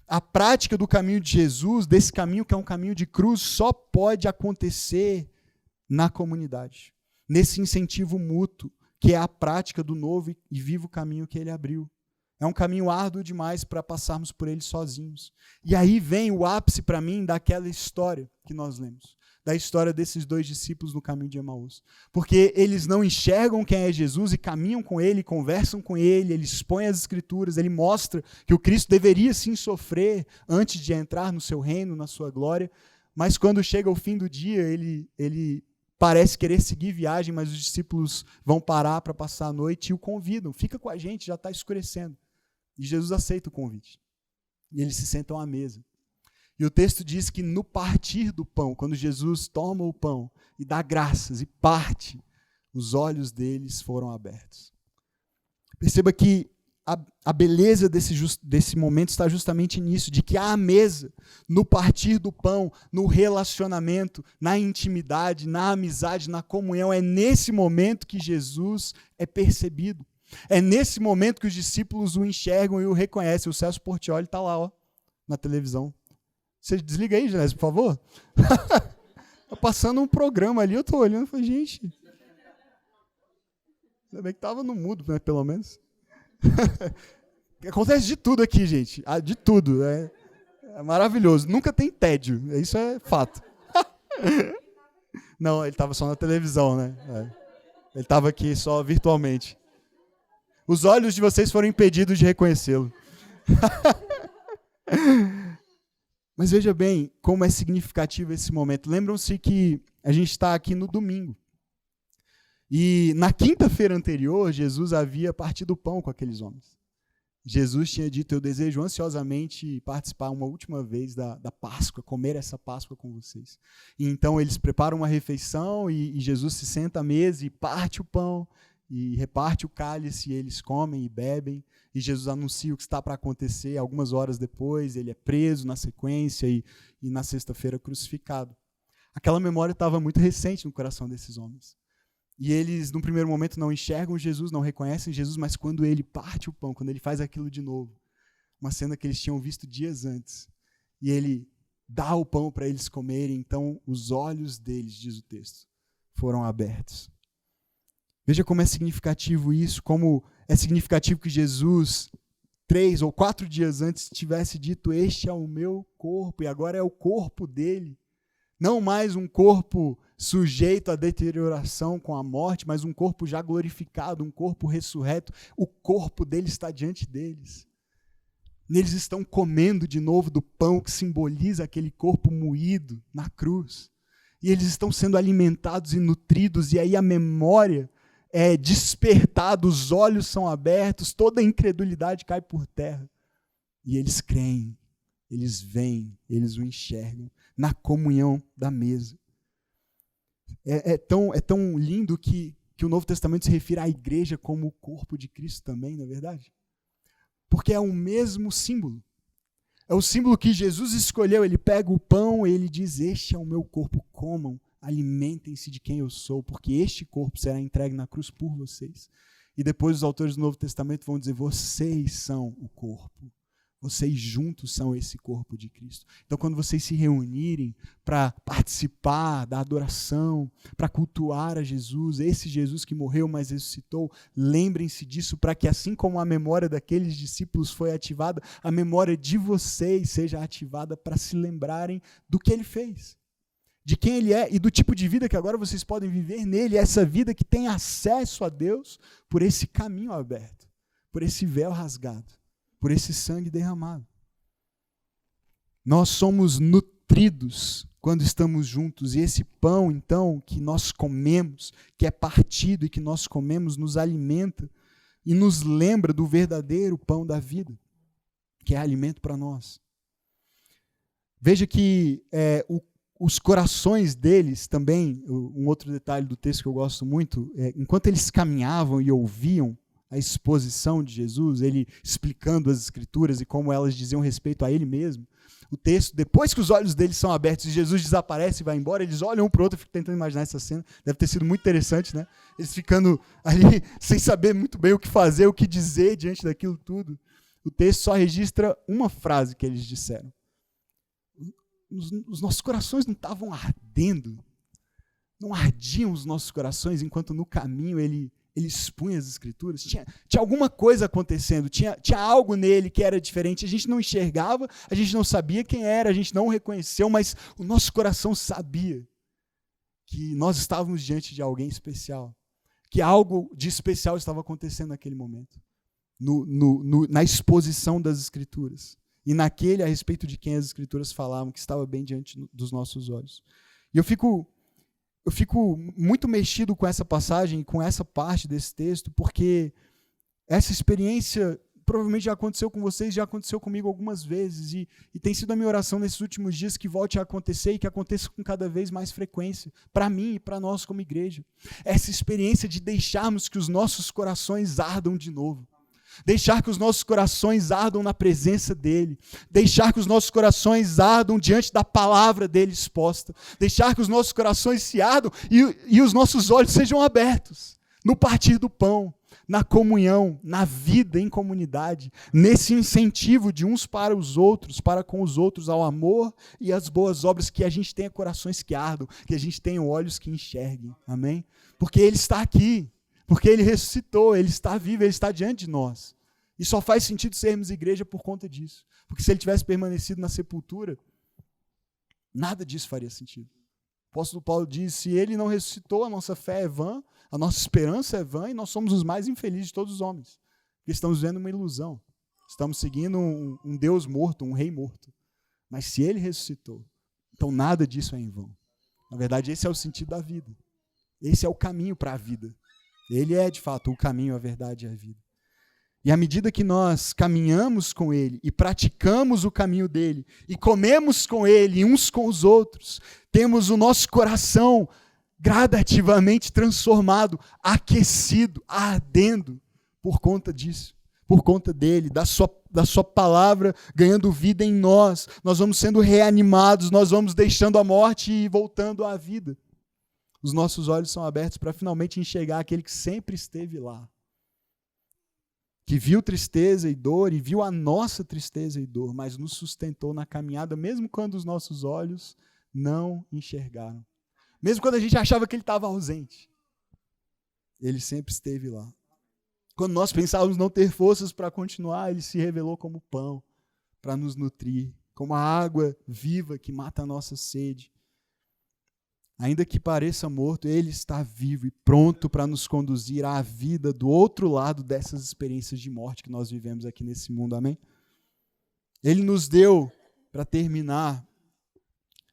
A prática do caminho de Jesus, desse caminho que é um caminho de cruz, só pode acontecer na comunidade. Nesse incentivo mútuo, que é a prática do novo e vivo caminho que ele abriu. É um caminho árduo demais para passarmos por ele sozinhos. E aí vem o ápice para mim daquela história que nós lemos. Da história desses 2 discípulos no caminho de Emaús. Porque eles não enxergam quem é Jesus e caminham com ele, conversam com ele, ele expõe as escrituras, ele mostra que o Cristo deveria sim sofrer antes de entrar no seu reino, na sua glória. Mas quando chega o fim do dia, ele parece querer seguir viagem, mas os discípulos vão parar para passar a noite e o convidam. Fica com a gente, já está escurecendo. E Jesus aceita o convite. E eles se sentam à mesa. E o texto diz que no partir do pão, quando Jesus toma o pão e dá graças e parte, os olhos deles foram abertos. Perceba que a beleza desse momento está justamente nisso, de que à mesa, no partir do pão, no relacionamento, na intimidade, na amizade, na comunhão, é nesse momento que Jesus é percebido. É nesse momento que os discípulos o enxergam e o reconhecem. O Celso Portiolli está lá, ó, na televisão. Você desliga aí, Genésio, por favor. Está passando um programa ali, eu estou olhando e falei, gente, ainda bem que estava no mudo, né, pelo menos. Acontece de tudo aqui, gente. De tudo. É maravilhoso. Nunca tem tédio. Isso é fato. Não, ele estava só na televisão, né? Ele estava aqui só virtualmente. Os olhos de vocês foram impedidos de reconhecê-lo. Mas veja bem como é significativo esse momento. Lembram-se que a gente está aqui no domingo. E na quinta-feira anterior, Jesus havia partido o pão com aqueles homens. Jesus tinha dito, eu desejo ansiosamente participar uma última vez da Páscoa, comer essa Páscoa com vocês. E então eles preparam uma refeição e Jesus se senta à mesa e parte o pão e reparte o cálice, e eles comem e bebem. E Jesus anuncia o que está para acontecer. Algumas horas depois, ele é preso na sequência e na sexta-feira crucificado. Aquela memória estava muito recente no coração desses homens. E eles, num primeiro momento, não enxergam Jesus, não reconhecem Jesus, mas quando ele parte o pão, quando ele faz aquilo de novo, uma cena que eles tinham visto dias antes, e ele dá o pão para eles comerem, então os olhos deles, diz o texto, foram abertos. Veja como é significativo isso, como é significativo que Jesus, 3 ou 4 dias antes, tivesse dito, este é o meu corpo, e agora é o corpo dele. Não mais um corpo sujeito à deterioração com a morte, mas um corpo já glorificado, um corpo ressurreto. O corpo dele está diante deles. Eles estão comendo de novo do pão que simboliza aquele corpo moído na cruz. E eles estão sendo alimentados e nutridos, e aí a memória é despertada, os olhos são abertos, toda a incredulidade cai por terra. E eles creem, eles veem, eles o enxergam na comunhão da mesa. É tão lindo que o Novo Testamento se refere à igreja como o corpo de Cristo também, não é verdade? Porque é o mesmo símbolo. É o símbolo que Jesus escolheu. Ele pega o pão e ele diz, este é o meu corpo, comam, alimentem-se de quem eu sou, porque este corpo será entregue na cruz por vocês. E depois os autores do Novo Testamento vão dizer, vocês são o corpo. Vocês juntos são esse corpo de Cristo. Então, quando vocês se reunirem para participar da adoração, para cultuar a Jesus, esse Jesus que morreu, mas ressuscitou, lembrem-se disso para que, assim como a memória daqueles discípulos foi ativada, a memória de vocês seja ativada para se lembrarem do que ele fez, de quem ele é e do tipo de vida que agora vocês podem viver nele, essa vida que tem acesso a Deus por esse caminho aberto, por esse véu rasgado, por esse sangue derramado. Nós somos nutridos quando estamos juntos, e esse pão, então, que nós comemos, que é partido e que nós comemos, nos alimenta e nos lembra do verdadeiro pão da vida, que é alimento para nós. Veja que os corações deles também, um outro detalhe do texto que eu gosto muito, enquanto eles caminhavam e ouviam a exposição de Jesus, ele explicando as Escrituras e como elas diziam respeito a ele mesmo, o texto, depois que os olhos deles são abertos e Jesus desaparece e vai embora, eles olham um para o outro, eu fico tentando imaginar essa cena, deve ter sido muito interessante, né? Eles ficando ali sem saber muito bem o que fazer, o que dizer diante daquilo tudo. O texto só registra uma frase que eles disseram. Os nossos corações não estavam ardendo, não ardiam os nossos corações enquanto no caminho ele expunha as Escrituras. Tinha alguma coisa acontecendo, tinha algo nele que era diferente. A gente não enxergava, a gente não sabia quem era, a gente não o reconheceu, mas o nosso coração sabia que nós estávamos diante de alguém especial, que algo de especial estava acontecendo naquele momento, na exposição das Escrituras, e naquele a respeito de quem as Escrituras falavam, que estava bem diante dos nossos olhos. E eu fico muito mexido com essa passagem, com essa parte desse texto, porque essa experiência provavelmente já aconteceu com vocês, já aconteceu comigo algumas vezes, e tem sido a minha oração nesses últimos dias que volte a acontecer e que aconteça com cada vez mais frequência, para mim e para nós como igreja. Essa experiência de deixarmos que os nossos corações ardam de novo. Deixar que os nossos corações ardam na presença dEle, deixar que os nossos corações ardam diante da palavra dEle exposta, deixar que os nossos corações se ardam e os nossos olhos sejam abertos, no partir do pão, na comunhão, na vida em comunidade, nesse incentivo de uns para os outros, para com os outros, ao amor e às boas obras, que a gente tenha corações que ardam, que a gente tenha olhos que enxerguem, amém? Porque Ele está aqui. Porque Ele ressuscitou, Ele está vivo, Ele está diante de nós. E só faz sentido sermos igreja por conta disso. Porque se Ele tivesse permanecido na sepultura, nada disso faria sentido. O apóstolo Paulo diz, se Ele não ressuscitou, a nossa fé é vã, a nossa esperança é vã, e nós somos os mais infelizes de todos os homens. Porque estamos vivendo uma ilusão. Estamos seguindo um Deus morto, um rei morto. Mas se Ele ressuscitou, então nada disso é em vão. Na verdade, esse é o sentido da vida. Esse é o caminho para a vida. Ele é, de fato, o caminho, a verdade e a vida. E à medida que nós caminhamos com Ele e praticamos o caminho dEle e comemos com Ele uns com os outros, temos o nosso coração gradativamente transformado, aquecido, ardendo por conta disso, por conta dEle, da sua palavra ganhando vida em nós. Nós vamos sendo reanimados, nós vamos deixando a morte e voltando à vida. Os nossos olhos são abertos para finalmente enxergar aquele que sempre esteve lá, que viu tristeza e dor e viu a nossa tristeza e dor, mas nos sustentou na caminhada, mesmo quando os nossos olhos não enxergaram. Mesmo quando a gente achava que Ele estava ausente, Ele sempre esteve lá. Quando nós pensávamos não ter forças para continuar, Ele se revelou como pão para nos nutrir, como a água viva que mata a nossa sede. Ainda que pareça morto, Ele está vivo e pronto para nos conduzir à vida do outro lado dessas experiências de morte que nós vivemos aqui nesse mundo, amém? Ele nos deu, para terminar,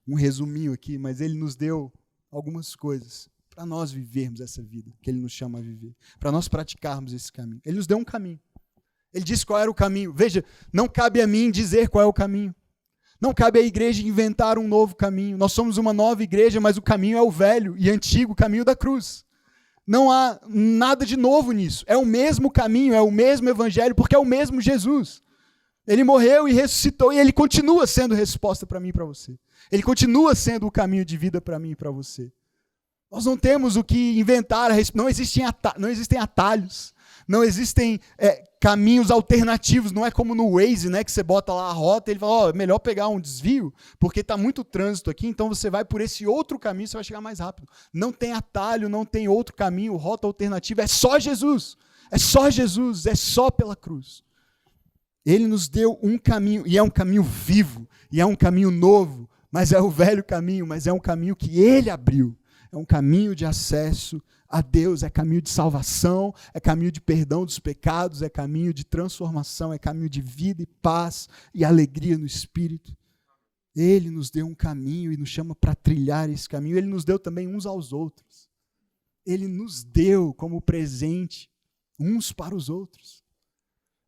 um resuminho aqui, mas Ele nos deu algumas coisas para nós vivermos essa vida que Ele nos chama a viver, para nós praticarmos esse caminho. Ele nos deu um caminho. Ele disse qual era o caminho. Veja, não cabe a mim dizer qual é o caminho. Não cabe à igreja inventar um novo caminho. Nós somos uma nova igreja, mas o caminho é o velho e antigo caminho da cruz. Não há nada de novo nisso. É o mesmo caminho, é o mesmo evangelho, porque é o mesmo Jesus. Ele morreu e ressuscitou e Ele continua sendo resposta para mim e para você. Ele continua sendo o caminho de vida para mim e para você. Nós não temos o que inventar, não existem atalhos, não existem caminhos alternativos, não é como no Waze, né, que você bota lá a rota e ele fala, é melhor pegar um desvio, porque está muito trânsito aqui, então você vai por esse outro caminho, você vai chegar mais rápido. Não tem atalho, não tem outro caminho, rota alternativa, é só Jesus, é só pela cruz. Ele nos deu um caminho, e é um caminho vivo, e é um caminho novo, mas é o velho caminho, mas é um caminho que Ele abriu. É um caminho de acesso a Deus, é caminho de salvação, é caminho de perdão dos pecados, é caminho de transformação, é caminho de vida e paz e alegria no Espírito. Ele nos deu um caminho e nos chama para trilhar esse caminho. Ele nos deu também uns aos outros. Ele nos deu como presente uns para os outros.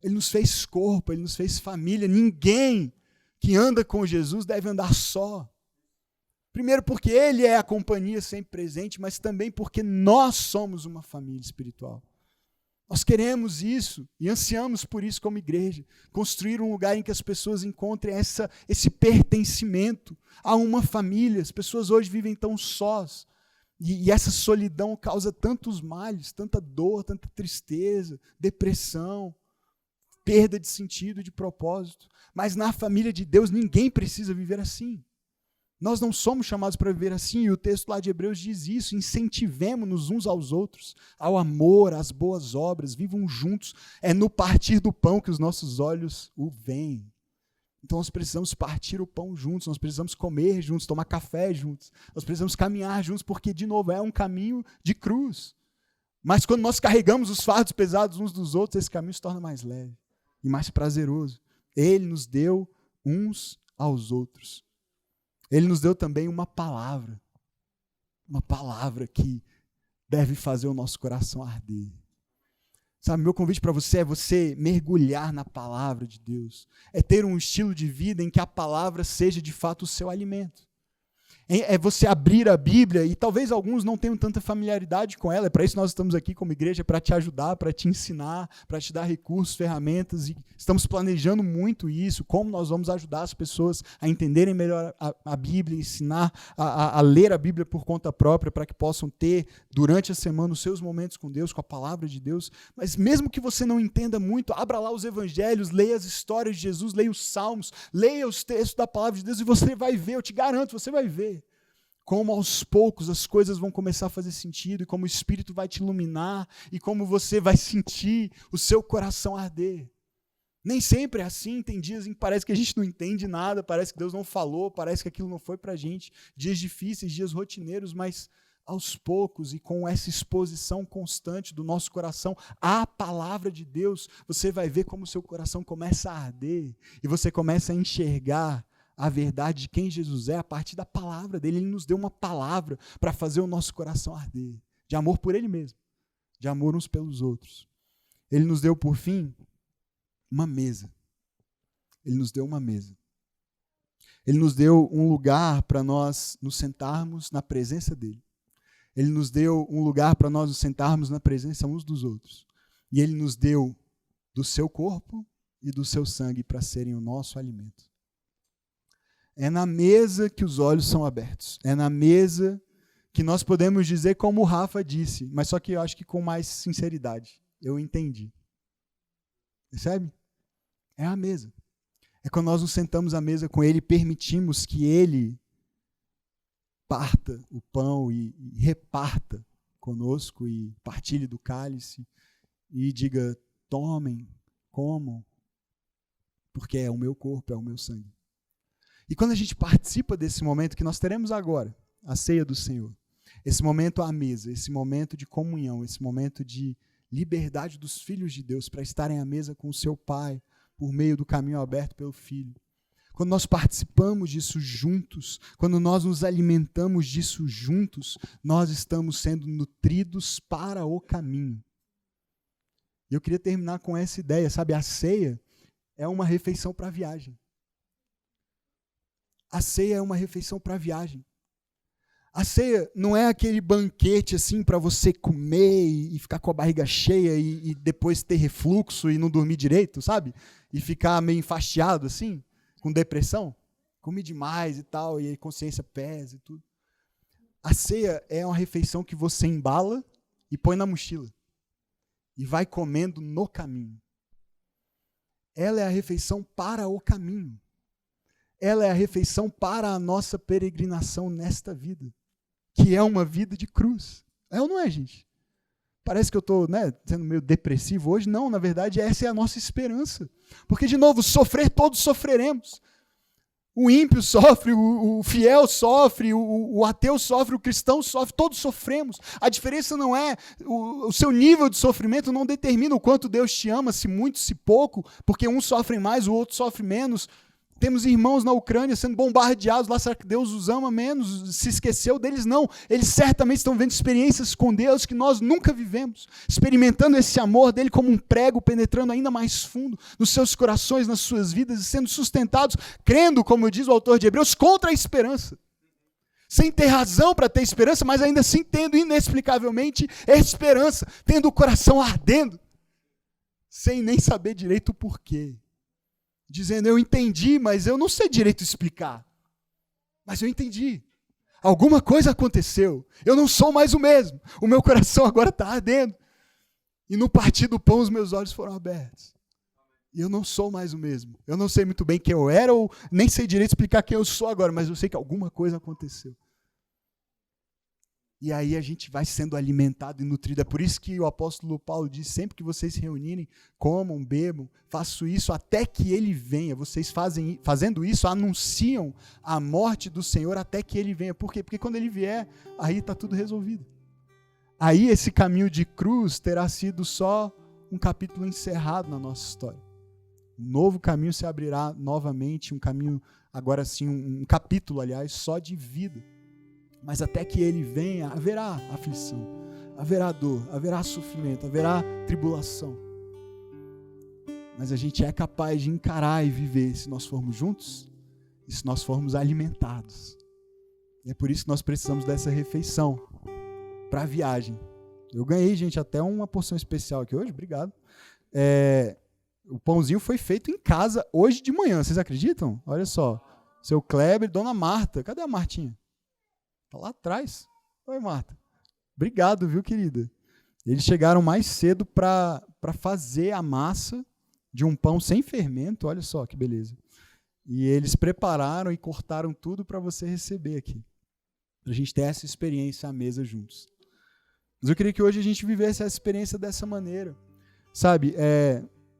Ele nos fez corpo, Ele nos fez família. Ninguém que anda com Jesus deve andar só. Primeiro porque Ele é a companhia sempre presente, mas também porque nós somos uma família espiritual. Nós queremos isso e ansiamos por isso como igreja, construir um lugar em que as pessoas encontrem esse pertencimento a uma família. As pessoas hoje vivem tão sós e essa solidão causa tantos males, tanta dor, tanta tristeza, depressão, perda de sentido e de propósito. Mas na família de Deus ninguém precisa viver assim. Nós não somos chamados para viver assim, e o texto lá de Hebreus diz isso: incentivemo-nos uns aos outros, ao amor, às boas obras, vivam juntos. É no partir do pão que os nossos olhos o veem. Então nós precisamos partir o pão juntos, nós precisamos comer juntos, tomar café juntos, nós precisamos caminhar juntos, porque, de novo, é um caminho de cruz. Mas quando nós carregamos os fardos pesados uns dos outros, esse caminho se torna mais leve e mais prazeroso. Ele nos deu uns aos outros. Ele nos deu também uma palavra que deve fazer o nosso coração arder. Sabe, meu convite para você é você mergulhar na palavra de Deus, é ter um estilo de vida em que a palavra seja de fato o seu alimento. É você abrir a Bíblia, e talvez alguns não tenham tanta familiaridade com ela, é para isso que nós estamos aqui como igreja, para te ajudar, para te ensinar, para te dar recursos, ferramentas, e estamos planejando muito isso, como nós vamos ajudar as pessoas a entenderem melhor a Bíblia, ensinar a ler a Bíblia por conta própria, para que possam ter, durante a semana, os seus momentos com Deus, com a palavra de Deus. Mas mesmo que você não entenda muito, abra lá os evangelhos, leia as histórias de Jesus, leia os salmos, leia os textos da palavra de Deus, e você vai ver, eu te garanto, você vai ver como aos poucos as coisas vão começar a fazer sentido, e como o Espírito vai te iluminar, e como você vai sentir o seu coração arder. Nem sempre é assim, tem dias em que parece que a gente não entende nada, parece que Deus não falou, parece que aquilo não foi para a gente, dias difíceis, dias rotineiros, mas aos poucos e com essa exposição constante do nosso coração à palavra de Deus, você vai ver como o seu coração começa a arder, e você começa a enxergar a verdade de quem Jesus é a partir da palavra dele. Ele nos deu uma palavra para fazer o nosso coração arder, de amor por ele mesmo, de amor uns pelos outros. Ele nos deu, por fim, uma mesa. Ele nos deu uma mesa. Ele nos deu um lugar para nós nos sentarmos na presença dele. Ele nos deu um lugar para nós nos sentarmos na presença uns dos outros. E ele nos deu do seu corpo e do seu sangue para serem o nosso alimento. É na mesa que os olhos são abertos. É na mesa que nós podemos dizer como o Rafa disse, mas só que eu acho que com mais sinceridade. Eu entendi. Percebe? É a mesa. É quando nós nos sentamos à mesa com ele e permitimos que ele parta o pão e reparta conosco e partilhe do cálice e diga: tomem, comam, porque é o meu corpo, é o meu sangue. E quando a gente participa desse momento que nós teremos agora, a ceia do Senhor, esse momento à mesa, esse momento de comunhão, esse momento de liberdade dos filhos de Deus para estarem à mesa com o seu Pai, por meio do caminho aberto pelo Filho. Quando nós participamos disso juntos, quando nós nos alimentamos disso juntos, nós estamos sendo nutridos para o caminho. E eu queria terminar com essa ideia, sabe? A ceia é uma refeição para a viagem. A ceia é uma refeição para a viagem. A ceia não é aquele banquete assim para você comer e ficar com a barriga cheia e depois ter refluxo e não dormir direito, sabe? E ficar meio enfastiado assim, com depressão. Comi demais e tal, e a consciência pesa e tudo. A ceia é uma refeição que você embala e põe na mochila. E vai comendo no caminho. Ela é a refeição para o caminho. Ela é a refeição para a nossa peregrinação nesta vida, que é uma vida de cruz. É ou não é, gente? Parece que eu estou sendo meio depressivo hoje. Não, na verdade, essa é a nossa esperança. Porque, de novo, sofrer, todos sofreremos. O ímpio sofre, o fiel sofre, o ateu sofre, o cristão sofre, todos sofremos. A diferença não é, o seu nível de sofrimento não determina o quanto Deus te ama, se muito, se pouco, porque um sofre mais, o outro sofre menos. Temos irmãos na Ucrânia sendo bombardeados lá, será que Deus os ama menos? Se esqueceu deles? Não. Eles certamente estão vivendo experiências com Deus que nós nunca vivemos, experimentando esse amor dele como um prego penetrando ainda mais fundo nos seus corações, nas suas vidas, e sendo sustentados, crendo, como diz o autor de Hebreus, contra a esperança. sem ter razão para ter esperança, mas ainda assim tendo inexplicavelmente esperança, tendo o coração ardendo, sem nem saber direito o porquê. Dizendo, eu entendi, mas eu não sei direito explicar. Mas eu entendi. Alguma coisa aconteceu. Eu não sou mais o mesmo. O meu coração agora está ardendo. E no partir do pão os meus olhos foram abertos. E eu não sou mais o mesmo. Eu não sei muito bem quem eu era, ou nem sei direito explicar quem eu sou agora, mas eu sei que alguma coisa aconteceu. E aí a gente vai sendo alimentado e nutrido. É por isso que o apóstolo Paulo diz, sempre que vocês se reunirem, comam, bebam, façam isso até que ele venha. Vocês fazendo isso, anunciam a morte do Senhor até que ele venha. Por quê? Porque quando ele vier, aí está tudo resolvido. Aí esse caminho de cruz terá sido só um capítulo encerrado na nossa história. Um novo caminho se abrirá novamente, um caminho, agora sim, um capítulo, aliás, só de vida. Mas até que ele venha, haverá aflição, haverá dor, haverá sofrimento, haverá tribulação. Mas a gente é capaz de encarar e viver se nós formos juntos e se nós formos alimentados. E é por isso que nós precisamos dessa refeição para a viagem. Eu ganhei, gente, até uma porção especial aqui hoje, obrigado. O pãozinho foi feito em casa hoje de manhã, vocês acreditam? Olha só, seu Kleber, dona Marta, cadê a Martinha? Está lá atrás. Oi, Marta. Obrigado, viu, querida? Eles chegaram mais cedo para fazer a massa de um pão sem fermento, olha só que beleza. E eles prepararam e cortaram tudo para você receber aqui. Para a gente ter essa experiência à mesa juntos. Mas eu queria que hoje a gente vivesse essa experiência dessa maneira. Sabe,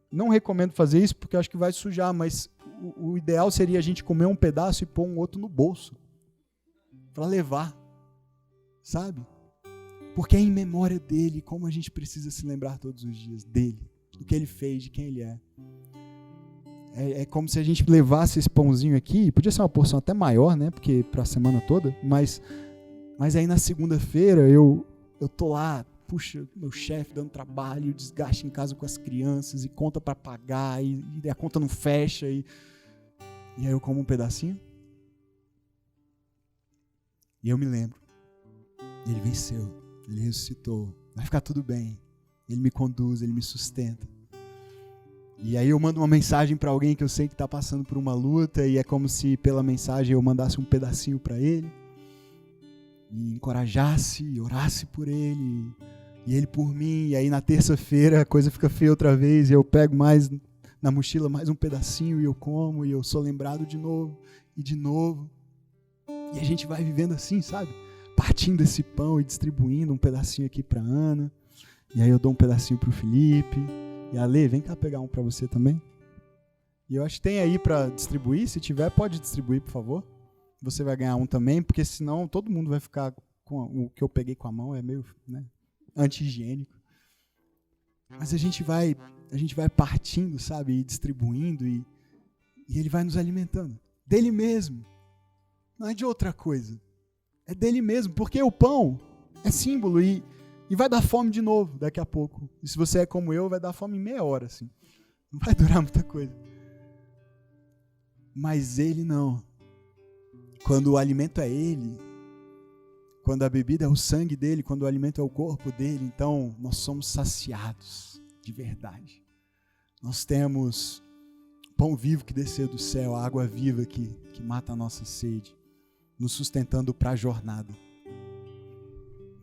não recomendo fazer isso porque eu acho que vai sujar, mas o ideal seria a gente comer um pedaço e pôr um outro no bolso. Para levar, sabe? Porque é em memória dele, como a gente precisa se lembrar todos os dias dele, do que ele fez, de quem ele é. É como se a gente levasse esse pãozinho aqui, podia ser uma porção até maior, né? Porque para a semana toda, mas aí na segunda-feira eu tô lá, puxa, meu chefe dando trabalho, desgaste em casa com as crianças, e conta para pagar, e a conta não fecha, e aí eu como um pedacinho. E eu me lembro, ele venceu, ele ressuscitou, vai ficar tudo bem, ele me conduz, ele me sustenta. E aí eu mando uma mensagem para alguém que eu sei que está passando por uma luta, e é como se pela mensagem eu mandasse um pedacinho para ele, e encorajasse, e orasse por ele, e ele por mim. E aí na terça-feira a coisa fica feia outra vez, e eu pego mais na mochila mais um pedacinho, e eu como, e eu sou lembrado de novo, e de novo. E a gente vai vivendo assim, sabe? Partindo esse pão e distribuindo um pedacinho aqui para Ana. E aí eu dou um pedacinho para o Felipe. E a Lê, vem cá pegar um para você também. E eu acho que tem aí para distribuir. Se tiver, pode distribuir, por favor. Você vai ganhar um também, porque senão todo mundo vai ficar com o que eu peguei com a mão. É meio, né, anti-higiênico. Mas a gente vai partindo, sabe? E distribuindo. E ele vai nos alimentando. Dele mesmo. Não é de outra coisa. É dele mesmo, porque o pão é símbolo e vai dar fome de novo daqui a pouco. E se você é como eu, vai dar fome em meia hora, assim. Não vai durar muita coisa. Mas ele não. Quando o alimento é ele, quando a bebida é o sangue dele, quando o alimento é o corpo dele, então nós somos saciados de verdade. Nós temos pão vivo que desceu do céu, a água viva que mata a nossa sede, nos sustentando para a jornada.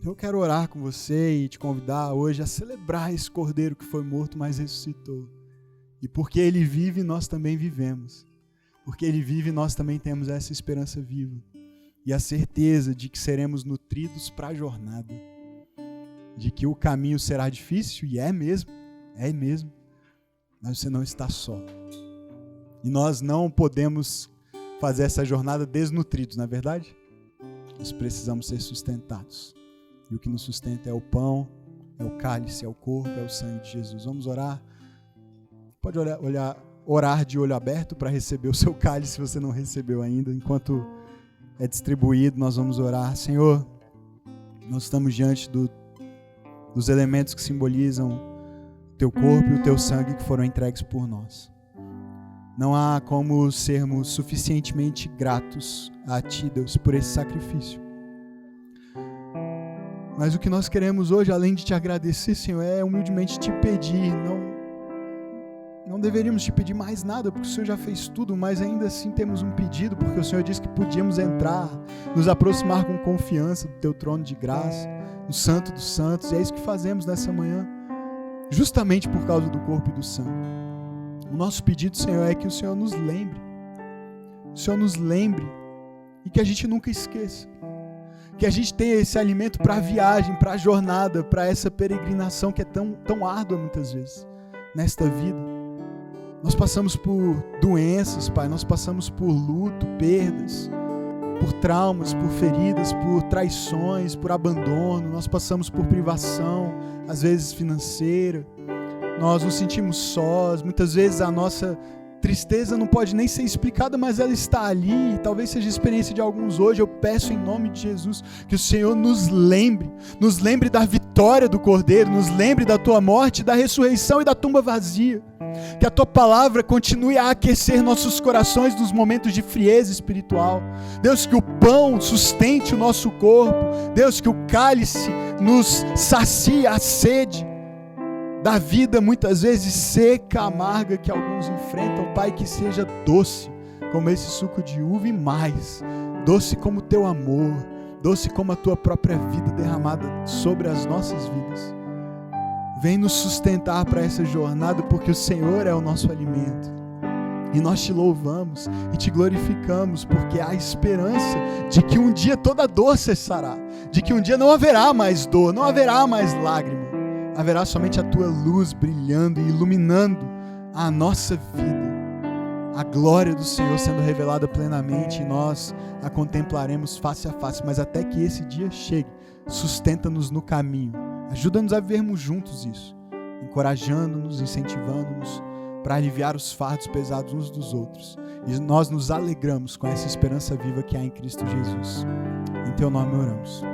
Eu quero orar com você e te convidar hoje a celebrar esse Cordeiro que foi morto, mas ressuscitou. E porque ele vive, nós também vivemos. Porque ele vive, nós também temos essa esperança viva. E a certeza de que seremos nutridos para a jornada. De que o caminho será difícil, e é mesmo. Mas você não está só. E nós não podemos fazer essa jornada desnutridos, não é verdade? Nós precisamos ser sustentados. E o que nos sustenta é o pão, é o cálice, é o corpo, é o sangue de Jesus. Vamos orar? Pode orar de olho aberto para receber o seu cálice se você não recebeu ainda. Enquanto é distribuído, nós vamos orar. Senhor, nós estamos diante dos elementos que simbolizam o teu corpo e o teu sangue que foram entregues por nós. Não há como sermos suficientemente gratos a Ti, Deus, por esse sacrifício. Mas o que nós queremos hoje, além de Te agradecer, Senhor, é humildemente Te pedir. Não deveríamos Te pedir mais nada, porque o Senhor já fez tudo, mas ainda assim temos um pedido, porque o Senhor disse que podíamos entrar, nos aproximar com confiança do Teu trono de graça, no Santo dos Santos, e é isso que fazemos nessa manhã, justamente por causa do corpo e do sangue. O nosso pedido, Senhor, é que o Senhor nos lembre, e que a gente nunca esqueça, que a gente tenha esse alimento para a viagem, para a jornada, para essa peregrinação que é tão árdua muitas vezes, nesta vida. Nós passamos por doenças, Pai, nós passamos por luto, perdas, por traumas, por feridas, por traições, por abandono, nós passamos por privação, às vezes financeira, nós nos sentimos sós, muitas vezes a nossa tristeza não pode nem ser explicada, mas ela está ali, e talvez seja a experiência de alguns hoje. Eu peço em nome de Jesus que o Senhor nos lembre da vitória do Cordeiro, nos lembre da Tua morte, da ressurreição e da tumba vazia, que a Tua palavra continue a aquecer nossos corações nos momentos de frieza espiritual. Deus, que o pão sustente o nosso corpo, Deus, que o cálice nos sacie a sede da vida muitas vezes seca, amarga que alguns enfrentam, Pai, que seja doce como esse suco de uva e mais, doce como o Teu amor, doce como a Tua própria vida derramada sobre as nossas vidas. Vem nos sustentar para essa jornada, porque o Senhor é o nosso alimento, e nós Te louvamos e Te glorificamos, porque há esperança de que um dia toda dor cessará, de que um dia não haverá mais dor, não haverá mais lágrima, haverá somente a Tua luz brilhando e iluminando a nossa vida, a glória do Senhor sendo revelada plenamente, e nós a contemplaremos face a face. Mas até que esse dia chegue, sustenta-nos no caminho, ajuda-nos a vivermos juntos isso, encorajando-nos, incentivando-nos para aliviar os fardos pesados uns dos outros, e nós nos alegramos com essa esperança viva que há em Cristo Jesus. Em Teu nome oramos.